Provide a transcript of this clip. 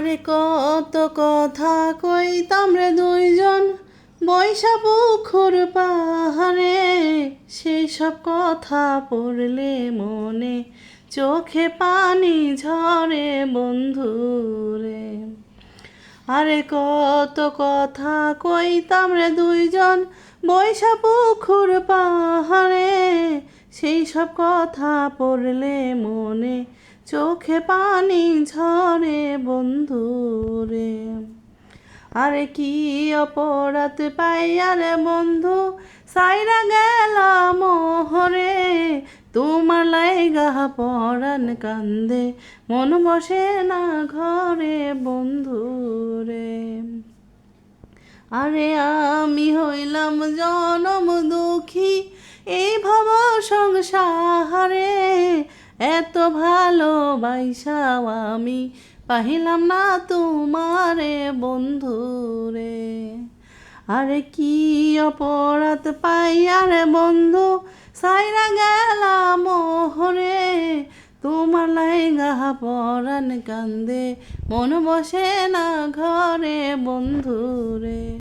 আরে কত কথা কইতাম রে দুইজন বৈশা পুকুর পাহাড়ে, সেই সব কথা পড়লে মনে চোখে পানি ঝরে বন্ধুরে। আরে কত কথা কইতাম রে দুইজন বৈশা পুকুর পাহাড়ে, সেই সব কথা পড়লে মনে চোখে পানি ঝরে বন্ধুরে। আরে কি অপরাধ পাইয়া রে বন্ধু সাইরা গেলাম মোহরে, তোমার লাইগা পরাণ কান্দে মন বসে না ঘরে বন্ধুরে। আরে আমি হইলাম জনম দুঃখী এই ভব সংসারে, এত ভালোবাসাও আমি পাহিলাম না তোমারে বন্ধুরে। আরে কি অপরাধ পাইয়া রে বন্ধু সাইরা গেলাম মোহরে, তোমার লাইগা পরাণ কান্দে মন বসে না ঘরে বন্ধুরে।